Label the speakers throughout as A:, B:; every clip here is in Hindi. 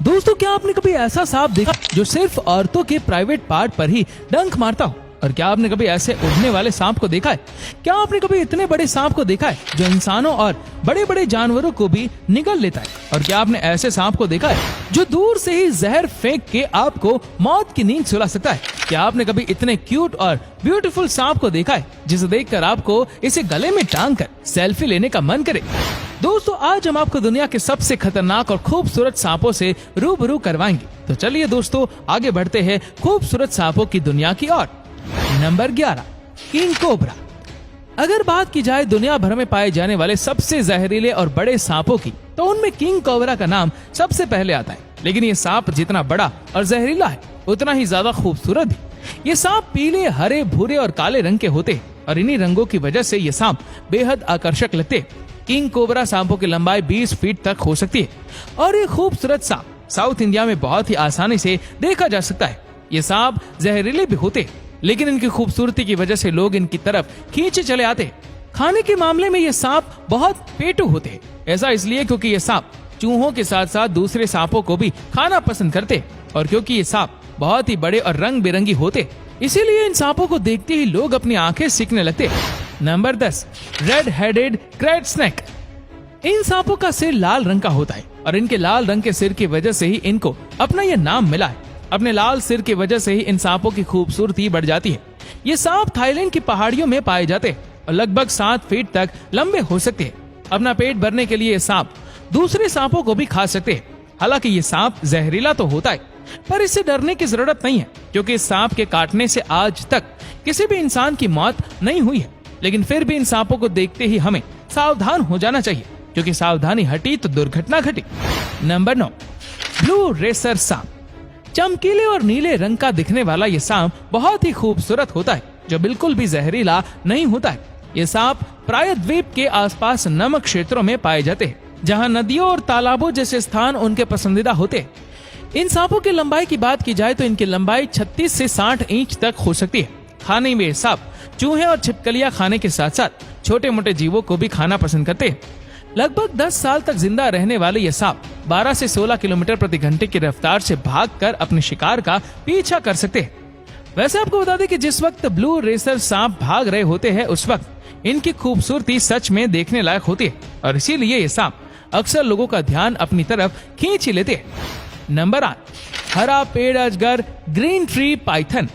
A: दोस्तों, क्या आपने कभी ऐसा सांप देखा जो सिर्फ औरतों के प्राइवेट पार्ट पर ही डंक मारता हो? और क्या आपने कभी ऐसे उड़ने वाले सांप को देखा है? क्या आपने कभी इतने बड़े सांप को देखा है जो इंसानों और बड़े बड़े जानवरों को भी निगल लेता है? और क्या आपने ऐसे सांप को देखा है जो दूर से ही जहर फेंक के आपको मौत की नींद सुला सकता है? क्या आपने कभी इतने क्यूट और ब्यूटीफुल सांप को देखा है जिसे देखकर आपको इसे गले में टांग कर सेल्फी लेने का मन करे? दोस्तों, आज हम आपको दुनिया के सबसे खतरनाक और खूबसूरत सांपों से रूबरू करवाएंगे। तो चलिए दोस्तों, आगे बढ़ते हैं खूबसूरत सांपों की दुनिया की ओर। Number 11, king cobra. अगर बात की जाए दुनिया भर में पाए जाने वाले सबसे जहरीले और बड़े सांपों की, तो उनमें किंग कोबरा का नाम सबसे पहले आता है। लेकिन ये सांप जितना बड़ा और जहरीला है, उतना ही ज्यादा खूबसूरत भी। ये सांप पीले, हरे, भूरे और काले रंग के होते हैं और इन्हीं रंगों की वजह से ये सांप बेहद आकर्षक लगते हैं। किंग कोबरा सांपों की लंबाई 20 फीट तक हो सकती है और ये खूबसूरत सांप साउथ इंडिया में बहुत ही आसानी से देखा जा सकता है। ये सांप जहरीले भी होते, लेकिन इनकी खूबसूरती की वजह से लोग इनकी तरफ खींचे चले आते। खाने के मामले में ये सांप बहुत पेटू होते हैं। ऐसा इसलिए क्योंकि ये सांप चूहों के साथ साथ दूसरे सांपों को भी खाना पसंद करते, और क्योंकि ये सांप बहुत ही बड़े और रंग बिरंगी होते, इसीलिए इन सांपों को देखते ही लोग अपनी आंखें सीखने लगते। Number 10, red headed krait snake. इन सांपों का सिर लाल रंग का होता है और इनके लाल रंग के सिर की वजह से ही इनको अपना यह नाम मिला है। अपने लाल सिर की वजह से ही इन सांपों की खूबसूरती बढ़ जाती है। ये सांप थाईलैंड की पहाड़ियों में पाए जाते हैं और लगभग 7 फीट तक लंबे हो सकते हैं। अपना पेट भरने के लिए ये सांप दूसरे सांपों को भी खा सकते हैं। हालांकि ये सांप जहरीला तो होता है, पर इससे डरने की जरूरत नहीं है, क्योंकि इस सांप के काटने से आज तक किसी भी इंसान की मौत नहीं हुई है। लेकिन फिर भी इन सांपों को देखते ही हमें सावधान हो जाना चाहिए, क्योंकि सावधानी हटी तो दुर्घटना घटी। नंबर 9, ब्लू रेसर सांप। चमकीले और नीले रंग का दिखने वाला ये सांप बहुत ही खूबसूरत होता है, जो बिल्कुल भी जहरीला नहीं होता है। ये सांप प्रायद्वीप के आसपास नमक क्षेत्रों में पाए जाते हैं, जहां नदियों और तालाबों जैसे स्थान उनके पसंदीदा होते हैं। इन सांपों की लंबाई की बात की जाए तो इनकी लंबाई 36 से 60 इंच तक हो सकती है। खाने में ये सांप चूहे और छिपकलियां खाने के साथ साथ छोटे मोटे जीवों को भी खाना पसंद करते हैं। लगभग 10 साल तक जिंदा रहने वाले ये सांप 12 से 16 किलोमीटर प्रति घंटे की रफ्तार से भागकर अपने शिकार का पीछा कर सकते हैं। वैसे आपको बता दें कि जिस वक्त ब्लू रेसर सांप भाग रहे होते हैं, उस वक्त इनकी खूबसूरती सच में देखने लायक होती है, और इसीलिए ये सांप अक्सर लोगों का ध्यान अपनी तरफ खींच ही लेते हैं। नंबर 8, हरा पेड़ अजगर ग्रीन ट्री पाइथन।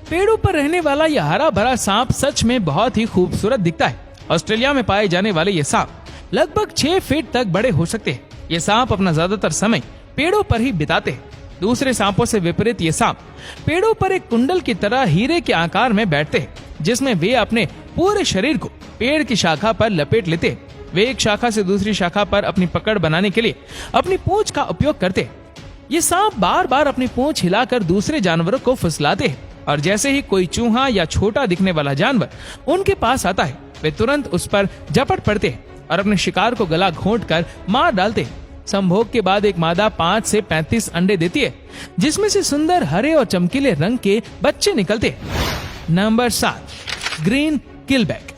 A: पेड़ों पर रहने वाला यह हरा भरा सांप सच में बहुत ही खूबसूरत दिखता है। ऑस्ट्रेलिया में पाए जाने वाले ये सांप लगभग 6 फीट तक बड़े हो सकते हैं। ये सांप अपना ज्यादातर समय पेड़ों पर ही बिताते हैं। दूसरे सांपों से विपरीत ये सांप पेड़ों पर एक कुंडल की तरह हीरे के आकार में बैठते हैं, जिसमें वे अपने पूरे शरीर को पेड़ की शाखा पर लपेट लेते हैं। वे एक शाखा से दूसरी शाखा पर अपनी पकड़ बनाने के लिए अपनी पूंछ का उपयोग करते हैं। ये सांप बार बार अपनी पूंछ हिलाकर दूसरे जानवरों को फुसलाते हैं, और जैसे ही कोई चूहा या छोटा दिखने वाला जानवर उनके पास आता है, वे तुरंत उस पर झपट पड़ते हैं और अपने शिकार को गला घोंटकर मार डालते हैं। संभोग के बाद एक मादा 5 से 35 अंडे देती है, जिसमें से सुंदर हरे और चमकीले रंग के बच्चे निकलते हैं। Number 7, green keelback.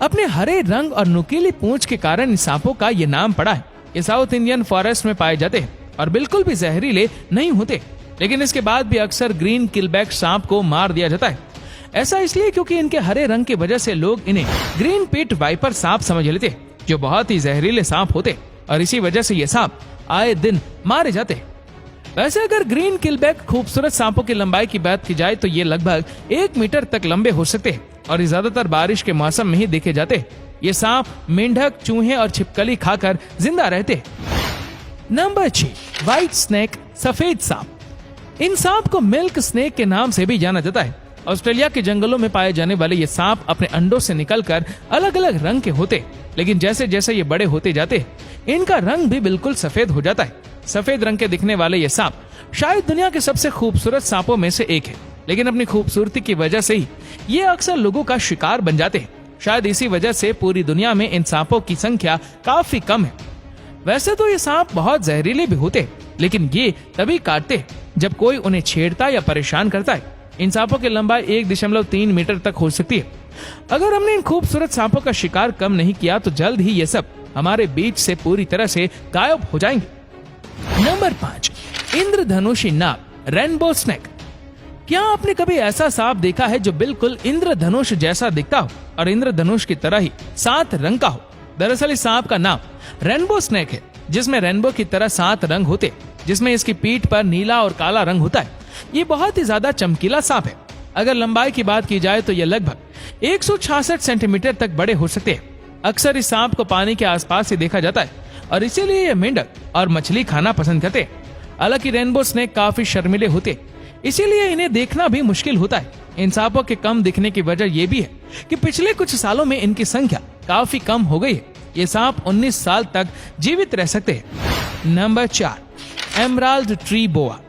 A: अपने हरे रंग और नुकीली पूंछ के कारण इन सांपों का ये नाम पड़ा है। ये साउथ इंडियन फॉरेस्ट में पाए जाते हैं और बिल्कुल भी जहरीले नहीं होते, लेकिन इसके बाद भी अक्सर ग्रीन किलबैक सांप को मार दिया जाता है। ऐसा इसलिए क्योंकि इनके हरे रंग की वजह से लोग इन्हें ग्रीन पिट वाइपर सांप समझ लेते, जो बहुत ही जहरीले सांप होते, और इसी वजह से ये सांप आए दिन मारे जाते। वैसे अगर ग्रीन किलबैक खूबसूरत सांपों की लंबाई की बात की जाए तो ये लगभग 1 मीटर तक लंबे हो सकते हैं, और ये ज्यादातर बारिश के मौसम में ही देखे जाते। ये सांप मेंढक, चूहे और छिपकली खाकर जिंदा रहते। नंबर 6, व्हाइट स्नेक सफेद सांप। इन सांप को मिल्क स्नेक के नाम से भी जाना जाता है। ऑस्ट्रेलिया के जंगलों में पाए जाने वाले ये सांप अपने अंडों से निकलकर अलग अलग रंग के होते, लेकिन जैसे जैसे ये बड़े होते जाते, इनका रंग भी बिल्कुल सफेद हो जाता है। सफेद रंग के दिखने वाले ये सांप शायद दुनिया के सबसे खूबसूरत सांपों में से एक है, लेकिन अपनी खूबसूरती की वजह से ही ये अक्सर लोगों का शिकार बन जाते हैं। शायद इसी वजह से पूरी दुनिया में इन सांपों की संख्या काफी कम है। वैसे तो ये सांप बहुत जहरीले भी होते, लेकिन ये तभी काटते जब कोई उन्हें छेड़ता या परेशान करता है। इन सांपों की लंबाई 1.3 मीटर तक हो सकती है। अगर हमने इन खूबसूरत सांपों का शिकार कम नहीं किया तो जल्द ही ये सब हमारे बीच से पूरी तरह से गायब हो जाएंगे। नंबर 5, इंद्रधनुषी नाग, रेनबो स्नेक। क्या आपने कभी ऐसा सांप देखा है जो बिल्कुल इंद्रधनुष जैसा दिखता हो और इंद्रधनुष की तरह ही 7 रंग का हो? दरअसल इस सांप का नाम रेनबो स्नेक है, जिसमें रेनबो की तरह 7 रंग होते, जिसमें इसकी पीठ पर नीला और काला रंग होता है। ये बहुत ही ज्यादा चमकीला सांप है। अगर लंबाई की बात की जाए तो ये लगभग 166 सेंटीमीटर तक बड़े हो सकते हैं। अक्सर इस सांप को पानी के आसपास ही देखा जाता है और इसीलिए ये मेंढक और मछली खाना पसंद करते हैं। हालांकि रेनबो स्नेक काफी शर्मीले होते, इसीलिए इन्हें देखना भी मुश्किल होता है। इन सांपों के कम दिखने की वजह यह भी है कि पिछले कुछ सालों में इनकी संख्या काफी कम हो गई है। ये सांप 19 साल तक जीवित रह सकते हैं। नंबर 4, एमराल्ड ट्री बोआ।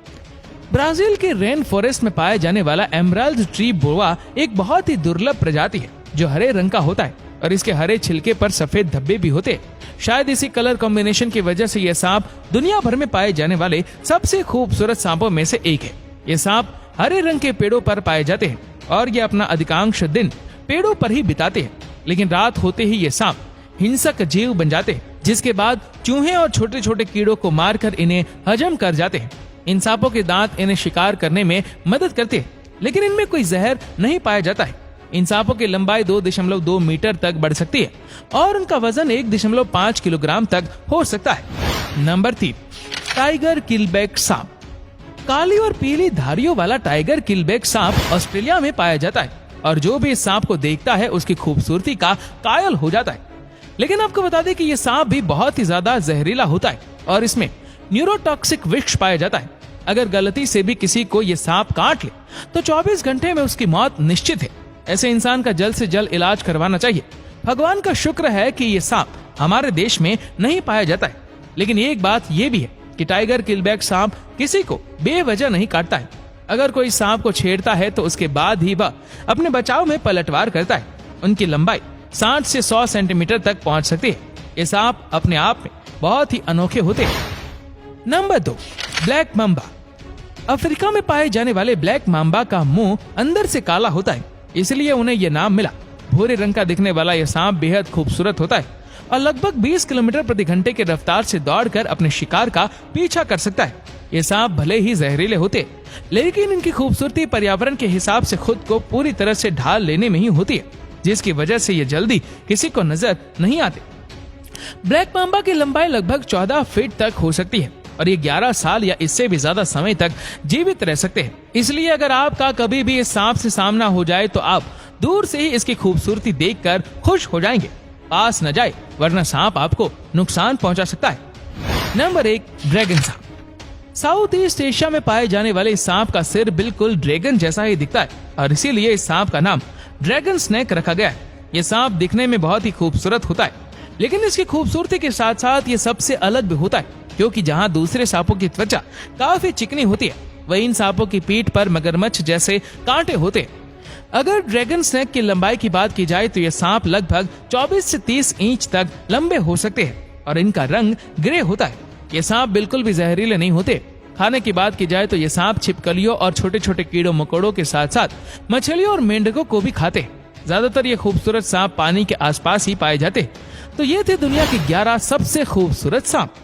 A: ब्राजील के रेन फॉरेस्ट में पाया जाने वाला एमराल्ड ट्री बोआ एक बहुत ही दुर्लभ प्रजाति है जो हरे रंग का होता है और इसके हरे छिलके पर सफेद धब्बे भी होते हैं। शायद इसी कलर कॉम्बिनेशन की वजह से यह सांप दुनिया भर में पाए जाने वाले सबसे खूबसूरत सांपों में से एक है। ये सांप हरे रंग के पेड़ों पर पाए जाते हैं और ये अपना अधिकांश दिन पेड़ों पर ही बिताते हैं, लेकिन रात होते ही ये सांप हिंसक जीव बन जाते हैं, जिसके बाद चूहे और छोटे छोटे कीड़ों को मारकर इन्हें हजम कर जाते हैं। इन सांपों के दांत इन्हें शिकार करने में मदद करते हैं, लेकिन इनमें कोई जहर नहीं पाया जाता है। इन सांपों की लंबाई 2.2 मीटर तक बढ़ सकती है और उनका वजन 1.5 किलोग्राम तक हो सकता है। नंबर 3, टाइगर किलबैक सांप। काली और पीली धारियों वाला टाइगर किलबैक सांप ऑस्ट्रेलिया में पाया जाता है और जो भी इस सांप को देखता है उसकी खूबसूरती का कायल हो जाता है। लेकिन आपको बता दें कि यह सांप भी बहुत ही ज्यादा जहरीला होता है और इसमें न्यूरोटॉक्सिक विष पाया जाता है। अगर गलती से भी किसी को यह सांप काट ले तो 24 घंटे में उसकी मौत निश्चित है। ऐसे इंसान का जल्द से जल्द इलाज करवाना चाहिए। भगवान का शुक्र है कि यह सांप हमारे देश में नहीं पाया जाता है, लेकिन एक बात यह भी है कि टाइगर किलबैक सांप किसी को बेवजह नहीं काटता है। अगर कोई सांप को छेड़ता है तो उसके बाद ही वह अपने बचाव में पलटवार करता है। उनकी लंबाई 60 से 100 सेंटीमीटर तक पहुंच सकती है। ये सांप अपने आप में बहुत ही अनोखे होते हैं। Number 2, black Mamba. अफ्रीका में पाए जाने वाले ब्लैक मांबा का मुंह अंदर से काला होता है, इसलिए उन्हें यह नाम मिला। भूरे रंग का दिखने वाला यह सांप बेहद खूबसूरत होता है और लगभग 20 किलोमीटर प्रति घंटे की रफ्तार से दौड़कर अपने शिकार का पीछा कर सकता है। ये सांप भले ही जहरीले होते, लेकिन इनकी खूबसूरती पर्यावरण के हिसाब से खुद को पूरी तरह से ढाल लेने में ही होती है, जिसकी वजह से ये जल्दी किसी को नजर नहीं आते। ब्लैक मांबा की लंबाई लगभग 14 फीट तक हो सकती है और ये 11 साल या इससे भी ज्यादा समय तक जीवित रह सकते हैं। इसलिए अगर आपका कभी भी इस सांप से सामना हो जाए तो आप दूर से ही इसकी खूबसूरती देखकर खुश हो जाएंगे। पास न जाए, वरना सांप आपको नुकसान पहुंचा सकता है। नंबर 1, ड्रैगन सांप। साउथ ईस्ट एशिया में पाए जाने वाले इस सांप का सिर बिल्कुल ड्रैगन जैसा ही दिखता है और इसीलिए इस सांप का नाम ड्रैगन स्नेक रखा गया है। ये सांप दिखने में बहुत ही खूबसूरत होता है, लेकिन इसकी खूबसूरती के साथ साथ ये सबसे अलग भी होता है, क्योंकि जहाँ दूसरे सांपों की त्वचा काफी चिकनी होती है, वहीं इन सांपों की पीठ पर मगरमच्छ जैसे कांटे होते हैं। अगर ड्रैगन स्नेक की लंबाई की बात की जाए तो ये सांप लगभग 24 से 30 इंच तक लंबे हो सकते हैं और इनका रंग ग्रे होता है। ये सांप बिल्कुल भी जहरीले नहीं होते। खाने की बात की जाए तो ये सांप छिपकलियों और छोटे छोटे कीड़ों मकोड़ों के साथ साथ मछलियों और मेंढकों को भी खाते हैं। ज्यादातर ये खूबसूरत सांप पानी के आसपास ही पाए जाते हैं। तो ये थे दुनिया के 11 सबसे खूबसूरत सांप।